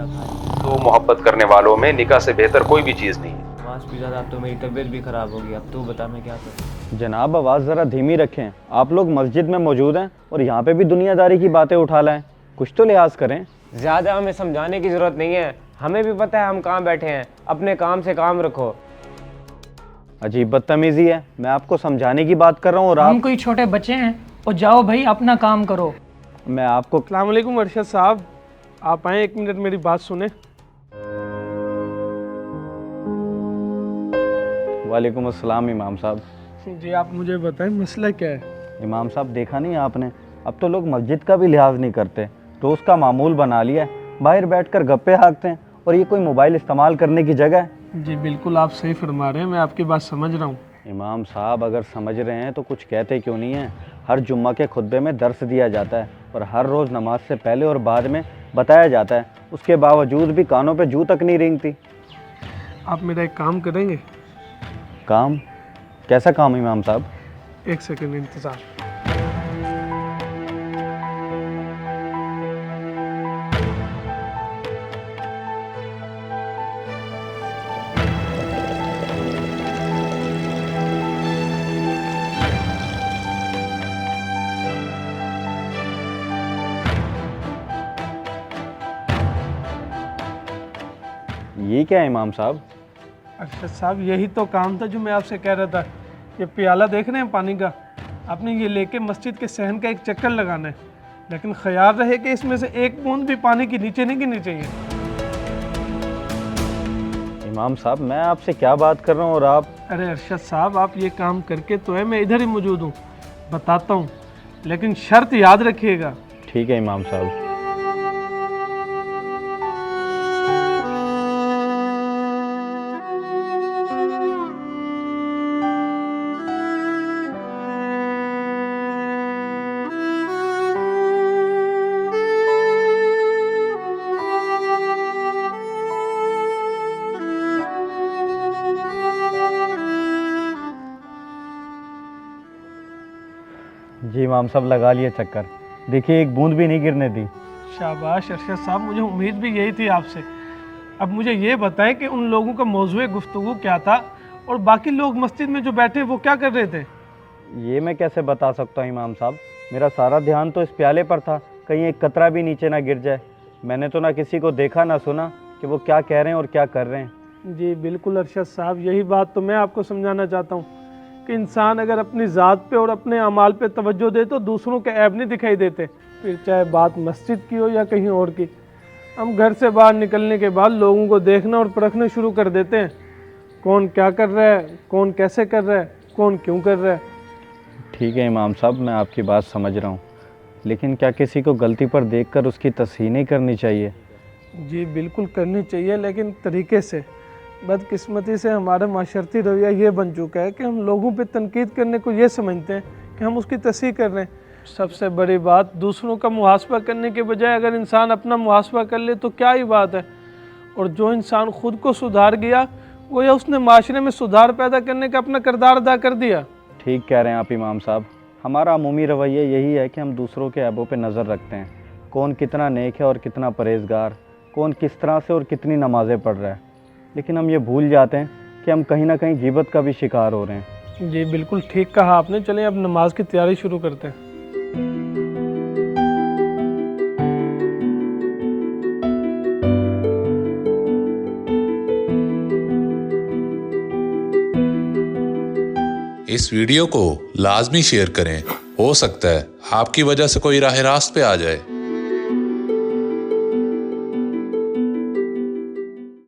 मेरा भाई। तो मोहब्बत करने वालों में निकाह से बेहतर कोई भी चीज़ नहीं है। आवाज़ भी ज़्यादा, अब तो मेरी तबीयत भी ख़राब होगी। अब तू बता मैं क्या करूँ। जनाब आवाज़ ज़रा धीमी रखें। आप लोग मस्जिद में मौजूद हैं और यहाँ पे भी दुनियादारी की बातें उठा लाएं। कुछ तो लिहाज करें। ज़्यादा हमें समझाने की ज़रूरत नहीं है, हमें भी पता है हम कहाँ बैठे हैं। अपने काम से काम रखो। अजीब बदतमीज़ी है। मैं आपको समझाने की बात कर रहा हूँ और हम आप कोई छोटे बच्चे हैं। और जाओ भाई अपना काम करो। मैं आपको अस्सलाम वालेकुम अरशद साहब, आप आएँ, 1 मिनट मेरी बात सुने। वालेकुम अस्सलाम इमाम साहब। जी आप मुझे बताएं मसला क्या है। इमाम साहब देखा नहीं आपने, अब तो लोग मस्जिद का भी लिहाज नहीं करते। रोज़ का मामूल बना लिया है, बाहर बैठकर गप्पे हाँकते हैं और ये कोई मोबाइल इस्तेमाल करने की जगह है। जी बिल्कुल आप सही फरमा रहे हैं, मैं आपकी बात समझ रहा हूँ। इमाम साहब अगर समझ रहे हैं तो कुछ कहते क्यों नहीं हैं। हर जुम्मा के खुतबे में दर्स दिया जाता है और हर रोज़ नमाज से पहले और बाद में बताया जाता है। उसके बावजूद भी कानों पे जूं तक नहीं रेंगती। आप मेरा एक काम करेंगे? काम? कैसा काम इमाम साहब? 1 सेकंड इंतज़ार। ये क्या है इमाम साहब? अरशद साहब यही तो काम था जो मैं आपसे कह रहा था। ये प्याला देख रहे हैं पानी का, आपने ये लेके मस्जिद के सहन का एक चक्कर लगाना है, लेकिन ख्याल रहे कि इसमें से एक बूंद भी पानी की नीचे नहीं गिरनी चाहिए। इमाम साहब मैं आपसे क्या बात कर रहा हूँ और आप? अरे अरशद साहब आप ये काम करके तो है, मैं इधर ही मौजूद हूँ, बताता हूँ, लेकिन शर्त याद रखिएगा। ठीक है इमाम साहब। जी इमाम साहब लगा लिए चक्कर, देखिए एक बूंद भी नहीं गिरने दी। शाबाश अरशद साहब, मुझे उम्मीद भी यही थी आपसे। अब मुझे ये बताएं कि उन लोगों का मौजूए गुफ्तगू क्या था और बाकी लोग मस्जिद में जो बैठे वो क्या कर रहे थे? ये मैं कैसे बता सकता हूँ इमाम साहब, मेरा सारा ध्यान तो इस प्याले पर था, कहीं एक कतरा भी नीचे ना गिर जाए। मैंने तो ना किसी को देखा ना सुना कि वो क्या कह रहे हैं और क्या कर रहे हैं। जी बिल्कुल अरशद साहब, यही बात तो मैं आपको समझाना चाहता हूँ कि इंसान अगर अपनी ज़ात पे और अपने अमाल पे तवज्जो दे तो दूसरों के ऐब नहीं दिखाई देते, फिर चाहे बात मस्जिद की हो या कहीं और की। हम घर से बाहर निकलने के बाद लोगों को देखना और परखना शुरू कर देते हैं, कौन क्या कर रहा है, कौन कैसे कर रहा है, कौन क्यों कर रहा है। ठीक है इमाम साहब मैं आपकी बात समझ रहा हूँ, लेकिन क्या किसी को गलती पर देखकर उसकी तस्हीह नहीं करनी चाहिए? जी बिल्कुल करनी चाहिए, लेकिन तरीके से। बदकिस्मती से हमारा माशरती रवैया ये बन चुका है कि हम लोगों पे तनकीद करने को ये समझते हैं कि हम उसकी तस्हीह कर रहे हैं। सबसे बड़ी बात, दूसरों का मुहासबा करने के बजाय अगर इंसान अपना मुहासबा कर ले तो क्या ही बात है। और जो इंसान खुद को सुधार गया वो या उसने माशरे में सुधार पैदा करने का अपना किरदार अदा कर दिया। ठीक कह रहे हैं आप इमाम साहब, हमारा अमूमी रवैया यही है कि हम दूसरों के ऐबों पे नज़र रखते हैं, कौन कितना नेक है और कितना परहेज़गार, कौन किस तरह से और कितनी नमाज़ें पढ़ रहा है। लेकिन हम ये भूल जाते हैं कि हम कहीं ना कहीं ग़ीबत का भी शिकार हो रहे हैं। जी बिल्कुल ठीक कहा आपने। चलें अब नमाज की तैयारी शुरू करते हैं। इस वीडियो को लाजमी शेयर करें, हो सकता है आपकी वजह से कोई राह रास्त पे आ जाए।